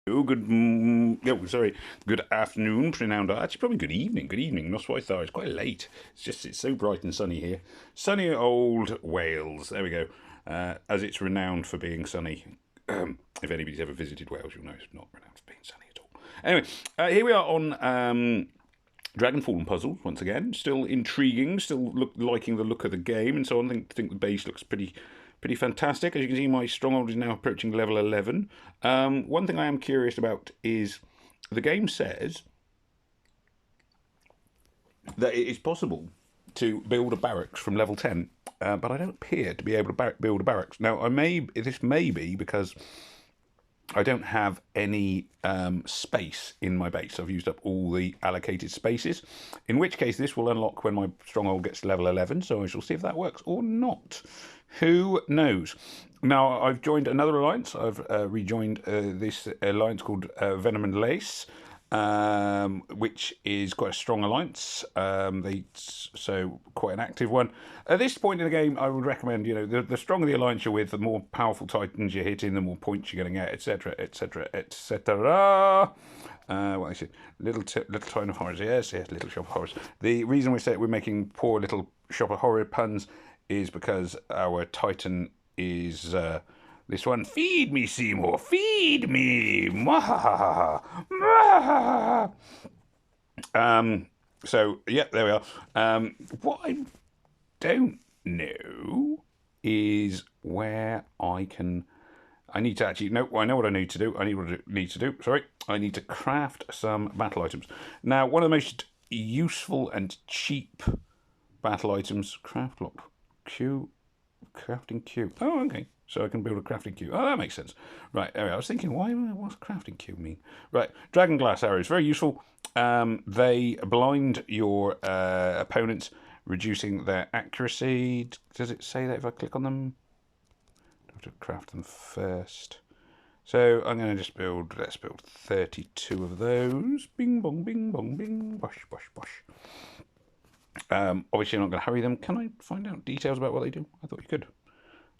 Oh, good afternoon, pronounced. Actually, probably good evening. Good evening. That's what I thought. It's quite late. It's so bright and sunny here. Sunny old Wales. There we go. As it's renowned for being sunny. If anybody's ever visited Wales, you'll know it's not renowned for being sunny at all. Anyway, here we are on Dragonfall and Puzzles once again. Still intriguing. Still liking the look of the game and so on. I think the base looks pretty fantastic. As you can see, my stronghold is now approaching level 11. One thing I am curious about is the game says that it is possible to build a barracks from level 10, but I don't appear to be able to build a barracks. Now, this may be because I don't have any space in my base. I've used up all the allocated spaces, in which case this will unlock when my stronghold gets to level 11, so I shall see if that works or not. Who knows? Now, I've joined another alliance. I've rejoined this alliance called Venom and Lace, which is quite a strong alliance. So quite an active one. At this point in the game, I would recommend, the stronger the alliance you're with, the more powerful titans you're hitting, the more points you're going to get, etc., etc., etc. What is it? Little Town of Horrors. Yes, Little Shop of Horrors. The reason we're making poor Little Shop of Horror puns is because our titan is this one. Feed me, Seymour. Feed me. Mwahaha. So yeah, there we are. What I don't know is where I need to actually. No, I know what I need to do. I need to craft some battle items. Now, one of the most useful and cheap battle items. Craft lock. Crafting queue. Oh, okay. So I can build a crafting queue. Oh, that makes sense. Right, there we are. I was thinking, what's crafting queue mean? Right, Dragonglass Arrows. Very useful. They blind your opponents, reducing their accuracy. Does it say that if I click on them? I have to craft them first. So I'm going to just let's build 32 of those. Bing, bong, bing, bong, bing. Bosh, bosh, bosh. Obviously, I'm not going to hurry them. Can I find out details about what they do? I thought you could.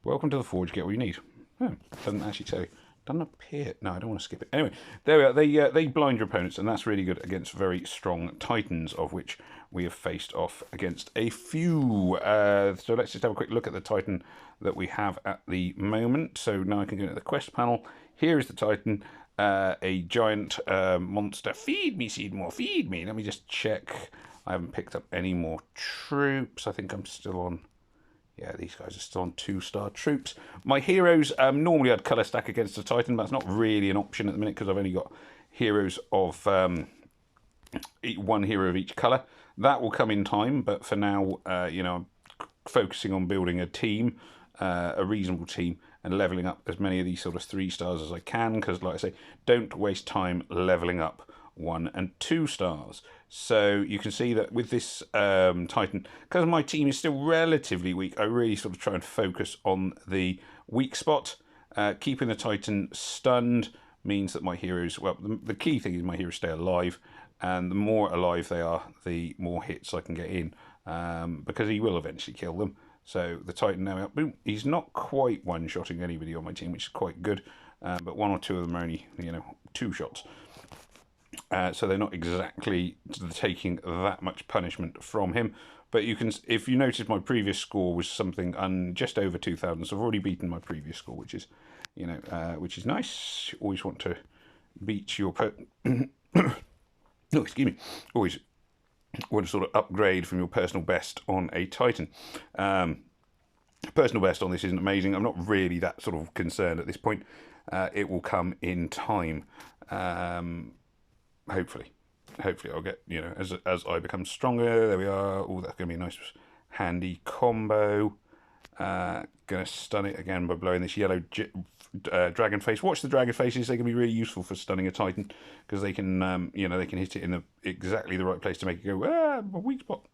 Welcome to the Forge. Get what you need. Oh, doesn't actually tell you. Doesn't appear. No, I don't want to skip it. Anyway, there we are. They blind your opponents, and that's really good against very strong titans, of which we have faced off against a few. So let's just have a quick look at the titan that we have at the moment. So now I can go into the quest panel. Here is the titan. A giant monster. Feed me, Seedmore. Feed me. Let me just check. I haven't picked up any more troops. I think I'm still on. Yeah, these guys are still on 2-star troops. My heroes, normally I'd colour stack against a Titan, but that's not really an option at the minute because I've only got heroes of one hero of each colour. That will come in time, but for now, I'm focusing on building a team, a reasonable team, and levelling up as many of these sort of 3 stars as I can, because, like I say, don't waste time levelling up 1 and 2 stars. So you can see that with this Titan, because my team is still relatively weak, I really sort of try and focus on the weak spot. Keeping the Titan stunned means that my heroes, well, the key thing is my heroes stay alive, and the more alive they are, the more hits I can get in, because he will eventually kill them. So the Titan now, boom, he's not quite one-shotting anybody on my team, which is quite good, but 1 or 2 of them are only, 2 shots. So they're not exactly taking that much punishment from him. But you can, if you notice, my previous score was something just over 2,000. So I've already beaten my previous score, which is, which is nice. You always want to beat your no, excuse me. Always want to sort of upgrade from your personal best on a Titan. Personal best on this isn't amazing. I'm not really that sort of concerned at this point. It will come in time. Hopefully I'll get, as I become stronger. There we are. Oh, that's going to be a nice handy combo. Going to stun it again by blowing this yellow dragon face. Watch the dragon faces. They can be really useful for stunning a Titan, because they can, they can hit it in exactly the right place to make it go, my weak spot.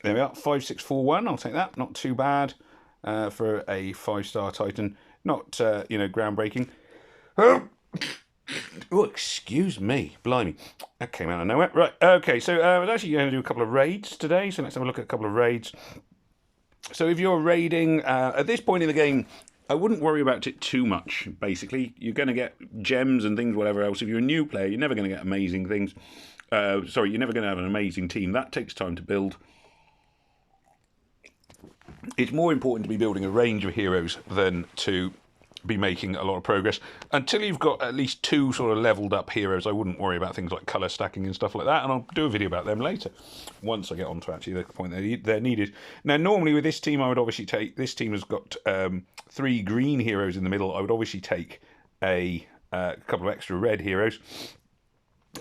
There we are. 5641. I'll take that. Not too bad for a 5-star Titan. Not, groundbreaking. Oh, excuse me. Blimey. That came out of nowhere. Right, okay, so I was actually going to do a couple of raids today, so let's have a look at a couple of raids. So if you're raiding, at this point in the game, I wouldn't worry about it too much, basically. You're going to get gems and things, whatever else. If you're a new player, you're never going to get amazing things. Sorry, you're never going to have an amazing team. That takes time to build. It's more important to be building a range of heroes than to be making a lot of progress. Until you've got at least 2 sort of leveled up heroes, I wouldn't worry about things like colour stacking and stuff like that, and I'll do a video about them later, once I get on to actually the point they're needed. Now, normally with this team, I would obviously take... This team has got 3 green heroes in the middle. I would obviously take a couple of extra red heroes.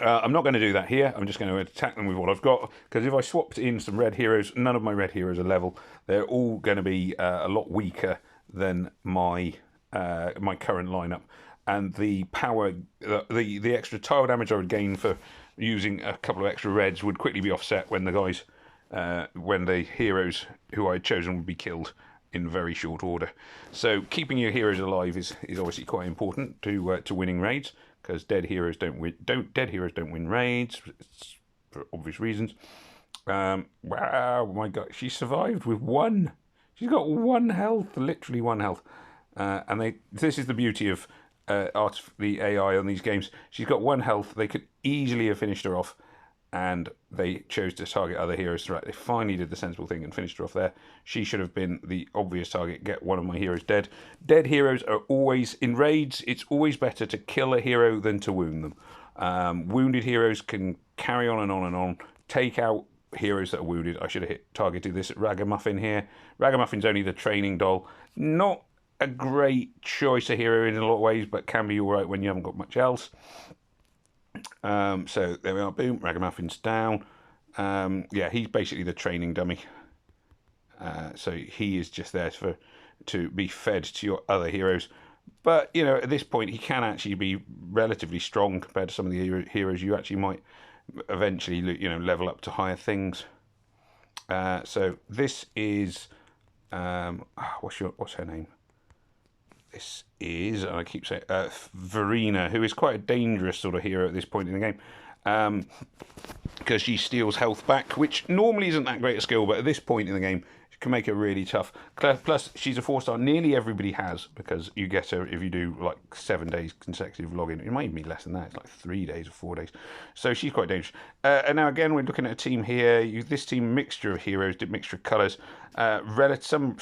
I'm not going to do that here. I'm just going to attack them with what I've got, because if I swapped in some red heroes, none of my red heroes are level. They're all going to be a lot weaker than my current lineup, and the power, the extra tile damage I would gain for using a couple of extra reds would quickly be offset when when the heroes who I had chosen would be killed in very short order. So keeping your heroes alive is obviously quite important to winning raids, because dead heroes don't win raids for obvious reasons. Wow, my God, she survived with 1. She's got 1 health, literally 1 health. And this is the beauty of the AI on these games. She's got 1 health. They could easily have finished her off, and they chose to target other heroes throughout. They finally did the sensible thing and finished her off there. She should have been the obvious target. Get one of my heroes dead. Dead heroes are always, in raids, it's always better to kill a hero than to wound them. Wounded heroes can carry on and on and on. Take out heroes that are wounded. I should have targeted this at Ragamuffin here. Ragamuffin's only the training doll. Not a great choice of hero in a lot of ways, but can be alright when you haven't got much else. So there we are, boom, Ragamuffin's down. Yeah, he's basically the training dummy. So he is just there to be fed to your other heroes. But, you know, at this point, he can actually be relatively strong compared to some of the heroes you actually might eventually, you know, level up to higher things. So this is, what's her name? This is, and I keep saying, Verena, who is quite a dangerous sort of hero at this point in the game, because she steals health back, which normally isn't that great a skill, but at this point in the game, she can make her really tough. Plus, she's a 4-star. Nearly everybody has, because you get her if you do like 7 days consecutive login. It might even be less than that. It's like 3 days or 4 days. So she's quite dangerous. And now again, we're looking at a team here. This team, mixture of heroes, mixture of colours. Some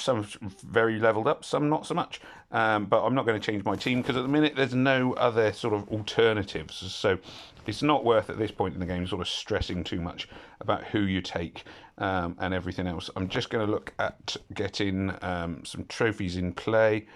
very leveled up, some not so much. But I'm not going to change my team, because at the minute there's no other sort of alternatives. So it's not worth at this point in the game sort of stressing too much about who you take and everything else. I'm just going to look at getting some trophies in play.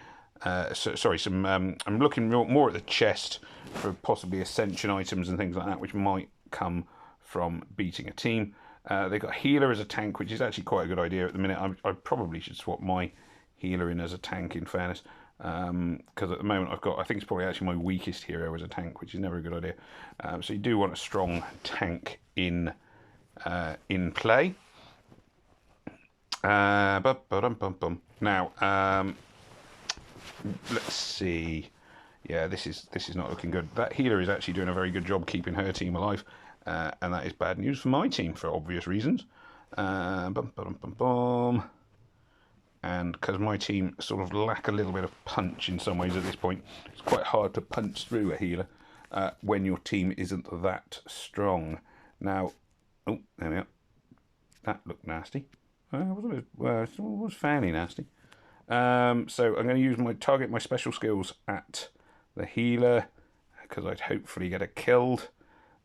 I'm looking more at the chest for possibly ascension items and things like that, which might come from beating a team. They've got healer as a tank, which is actually quite a good idea at the minute. I probably should swap my healer in as a tank, in fairness, because at the moment I think it's probably actually my weakest hero as a tank, which is never a good idea. So you do want a strong tank in play. Now, let's see. Yeah, this is not looking good. That healer is actually doing a very good job keeping her team alive, and that is bad news for my team for obvious reasons. And because my team sort of lack a little bit of punch in some ways at this point, it's quite hard to punch through a healer when your team isn't that strong. Now, oh, there we are. That looked nasty. It was fairly nasty. So I'm going to use target my special skills at the healer, because I'd hopefully get her killed.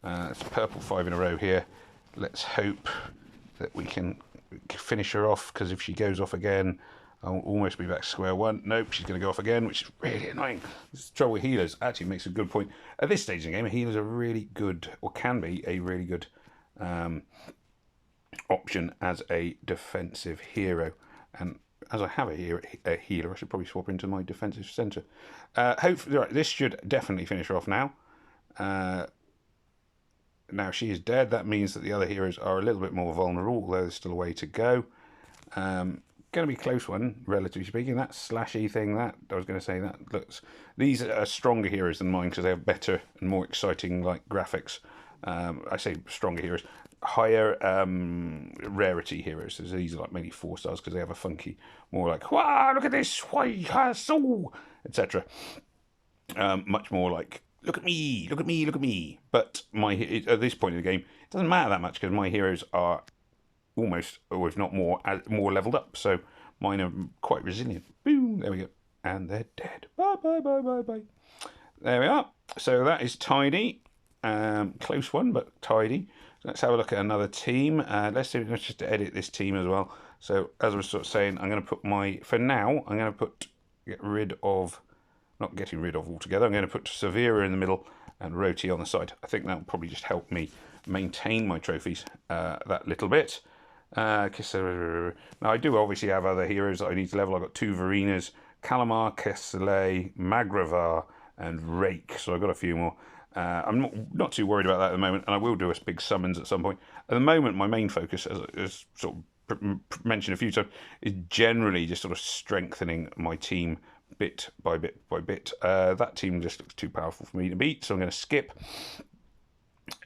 It's purple 5 in a row here. Let's hope that we can finish her off, because if she goes off again, I'll almost be back to square one. Nope, she's going to go off again, which is really annoying. This is the trouble with healers. Actually makes a good point. At this stage in the game, healers are really good, or can be a really good option as a defensive hero. And as I have a healer, I should probably swap into my defensive centre. Hopefully, right, this should definitely finish her off now. Now she is dead. That means that the other heroes are a little bit more vulnerable, although there's still a way to go. Going to be a close one, relatively speaking. That slashy thing, that I was going to say, that looks. These are stronger heroes than mine, because they have better and more exciting like graphics. I say stronger heroes. higher rarity heroes. So these are like mainly 4 stars because they have a funky, more like, wow, look at this, why, so, etc. Much more like, look at me, look at me, look at me. But at this point in the game, it doesn't matter that much because my heroes are almost, or if not more, leveled up. So mine are quite resilient. Boom, there we go. And they're dead. Bye, bye, bye, bye, bye. There we are. So that is tidy. Close one, but tidy. Let's have a look at another team. Let's just edit this team as well. So as I was sort of saying, I'm going to put for now, I'm going to get rid of, not getting rid of altogether, I'm going to put Severa in the middle and Roti on the side. I think that will probably just help me maintain my trophies that little bit. Now I do obviously have other heroes that I need to level. I've got 2 Varinas, Calamar, Kesselay, Magravar, and Rake. So I've got a few more. I'm not too worried about that at the moment, and I will do a big summons at some point. At the moment, my main focus, as sort of mentioned a few times, is generally just sort of strengthening my team bit by bit by bit. That team just looks too powerful for me to beat, so I'm going to skip.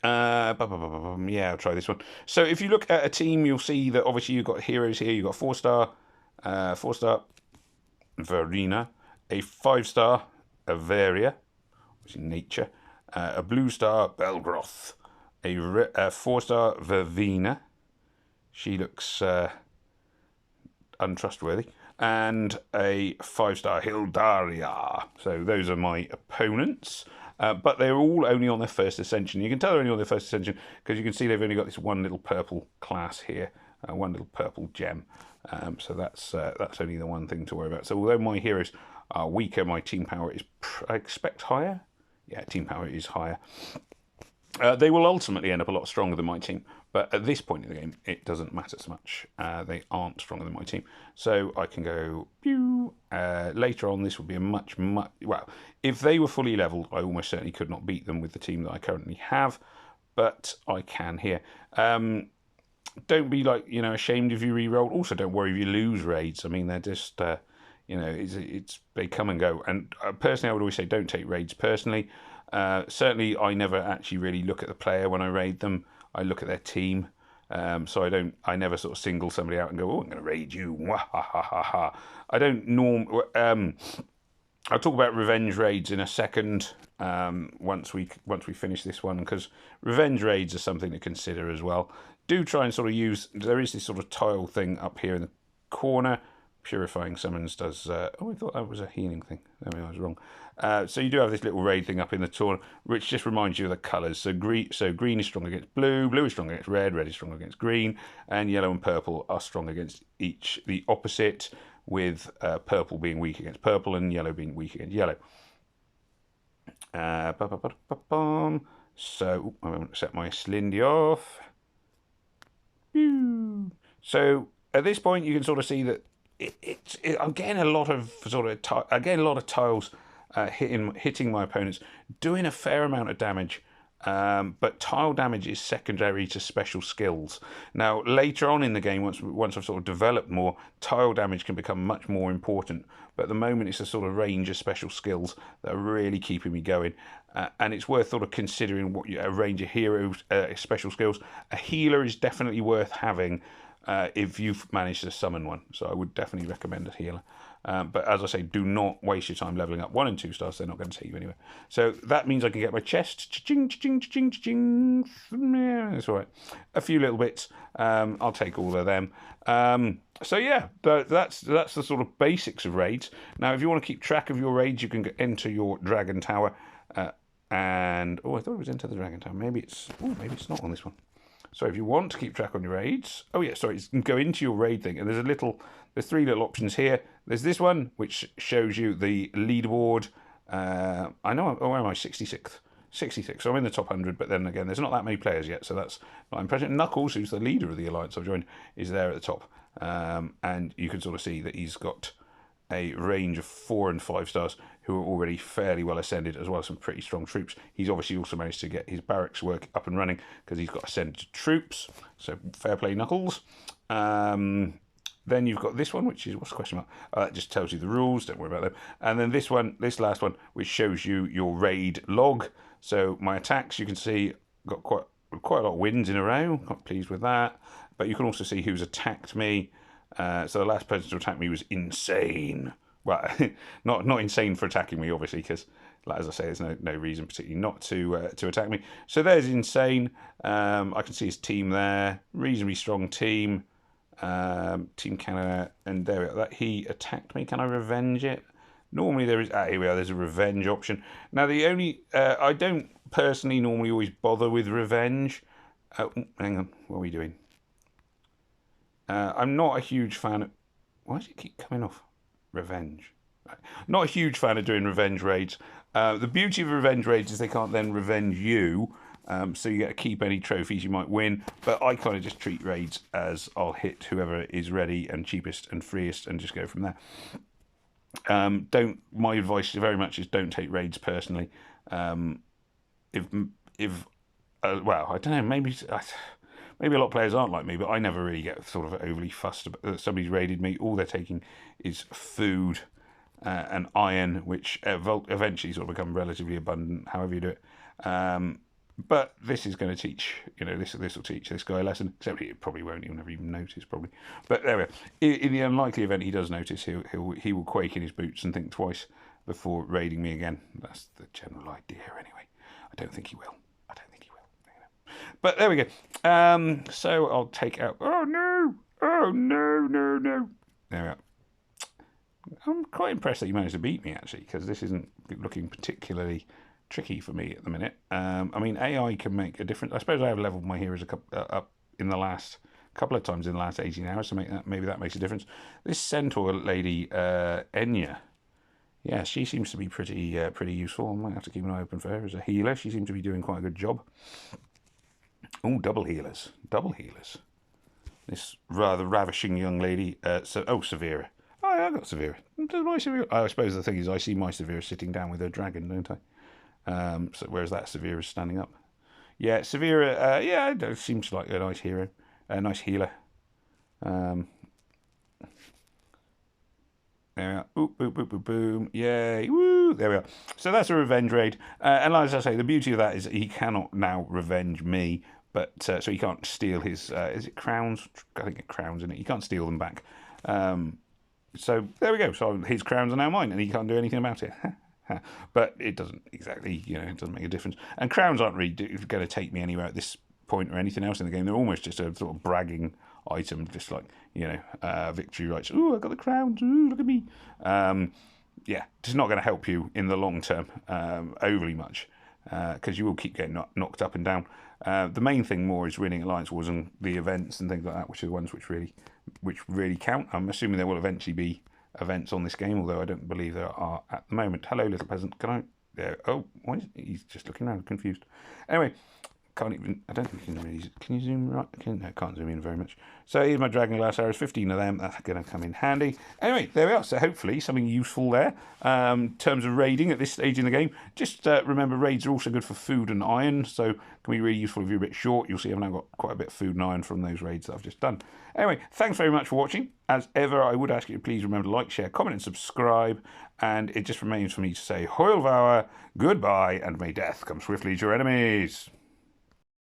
Yeah, I'll try this one. So if you look at a team, you'll see that obviously you've got heroes here. You've got 4-star, 4-star Verena, a 5-star Averia, which is nature, a blue star Belgroth, a 4-star Vervina. She looks untrustworthy. And a 5-star Hildaria. So those are my opponents. But they're all only on their first ascension. You can tell they're only on their first ascension because you can see they've only got this one little purple class here, one little purple gem. So that's only the one thing to worry about. So although my heroes are weaker, my team power is, I expect, higher. Yeah, team power is higher. They will ultimately end up a lot stronger than my team, but at this point in the game, it doesn't matter so much. They aren't stronger than my team. So I can go, pew. Later on, this will be a much, well, if they were fully leveled, I almost certainly could not beat them with the team that I currently have, but I can here. Don't be ashamed if you re-roll. Also, don't worry if you lose raids. I mean, they're just, they come and go. And personally, I would always say don't take raids personally. Certainly, I never actually really look at the player when I raid them. I look at their team. So I never sort of single somebody out and go, oh, I'm going to raid you. I don't I'll talk about revenge raids in a second once we finish this one, because revenge raids are something to consider as well. Do try and sort of there is this sort of tile thing up here in the corner. Purifying summons does, I thought that was a healing thing. I was wrong. So you do have this little raid thing up in the corner, which just reminds you of the colours. So green is strong against blue, blue is strong against red, red is strong against green, and yellow and purple are strong against each the opposite, with purple being weak against purple and yellow being weak against yellow. So I'm going to set my Slindy off. So at this point, you can sort of see that I'm getting a lot of tiles hitting my opponents, doing a fair amount of damage. But tile damage is secondary to special skills. Now, later on in the game, once I've sort of developed more, tile damage can become much more important. But at the moment, it's a sort of range of special skills that are really keeping me going. And it's worth sort of considering a range of heroes, special skills. A healer is definitely worth having if you've managed to summon one. So I would definitely recommend a healer. But as I say, do not waste your time leveling up 1 and 2 stars. They're not going to take you anywhere. So that means I can get my chest. Cha-ching, cha-ching, cha-ching, cha-ching. Yeah, that's all right. A few little bits. I'll take all of them. So yeah, that's the sort of basics of raids. Now, if you want to keep track of your raids, you can enter your Dragon Tower. I thought it was Enter the Dragon Tower. Maybe it's not on this one. So if you want to keep track on your raids, you can go into your raid thing, and there's 3 little options here. There's this one, which shows you the leaderboard. Where am I? 66th. 66. So I'm in the top 100, but then again, there's not that many players yet, so that's not impressive. Knuckles, who's the leader of the alliance I've joined, is there at the top. And you can sort of see that he's got a range of 4 and 5 stars who are already fairly well ascended, as well as some pretty strong troops. He's obviously also managed to get his barracks work up and running because he's got ascended troops. So fair play, Knuckles. Then you've got this one, which is, what's the question mark? That just tells you the rules, don't worry about them. And then this last one, which shows you your raid log. So my attacks, you can see, got quite quite a lot of wins in a row. Quite pleased with that. But you can also see who's attacked me. So the last person to attack me was insane. Well, not insane for attacking me, obviously, because, as I say, there's no reason particularly not to attack me. So there's insane. I can see his team there. Reasonably strong team. Team Canada, and there we are. That he attacked me. Can I revenge it? Normally there is. Here we are. There's a revenge option. Now the only I don't personally normally always bother with revenge. Hang on. What are we doing? I'm not a huge fan of... Why does it keep coming off? Revenge. Right. Not a huge fan of doing revenge raids. The beauty of revenge raids is they can't then revenge you, so you get to keep any trophies you might win. But I kind of just treat raids as I'll hit whoever is ready and cheapest and freest and just go from there. My advice very much is don't take raids personally. Well, I don't know, maybe a lot of players aren't like me, but I never really get sort of overly fussed about somebody's raided me. All they're taking is food and iron, which eventually sort of become relatively abundant, however you do it. But this is going to teach, this will teach this guy a lesson, except he probably won't, he'll never even notice, probably. But there we are. In the unlikely event he does notice, he will quake in his boots and think twice before raiding me again. That's the general idea anyway. I don't think he will. But there we go. So I'll take out... Oh, no! Oh, no. There we are. I'm quite impressed that you managed to beat me, actually, because this isn't looking particularly tricky for me at the minute. I mean, AI can make a difference. I suppose I have leveled my heroes up in the last couple of times in the last 18 hours, so maybe that makes a difference. This centaur lady, Enya, yeah, she seems to be pretty useful. I might have to keep an eye open for her as a healer. She seems to be doing quite a good job. Oh, double healers. This rather ravishing young lady. Severa. Oh, I got Severa. Does my Severa? I suppose the thing is, I see my Severa sitting down with her dragon, don't I? So whereas that Severa is standing up. Yeah, Severa. Yeah, seems like a nice hero, a nice healer. There we are. Oop, boop, boop, boop, boom. Yay. Woo. There we are. So that's a revenge raid. And as I say, the beauty of that is that he cannot now revenge me. But so he can't steal his, is it crowns? I think it's crowns in it. He can't steal them back. So there we go. So his crowns are now mine and he can't do anything about it. But it doesn't exactly, it doesn't make a difference. And crowns aren't really going to take me anywhere at this point or anything else in the game. They're almost just a sort of bragging item, just like, victory rights. Ooh, I got the crowns. Ooh, look at me. Yeah, it's not going to help you in the long term overly much because you will keep getting knocked up and down. The main thing more is winning alliance wars and the events and things like that, which are the ones which really count. I'm assuming there will eventually be events on this game, although I don't believe there are at the moment. Hello, little peasant. Can I? There. Oh, why is he's just looking around, confused. Anyway. I don't think you can really... Can you zoom right? No, I can't zoom in very much. So here's my Dragonglass Arrows, 15 of them. That's going to come in handy. Anyway, there we are. So hopefully something useful there. In terms of raiding at this stage in the game, just remember raids are also good for food and iron. So can be really useful if you're a bit short. You'll see I've now got quite a bit of food and iron from those raids that I've just done. Anyway, thanks very much for watching. As ever, I would ask you to please remember to like, share, comment and subscribe. And it just remains for me to say, Hoil Vower, goodbye, and may death come swiftly to your enemies.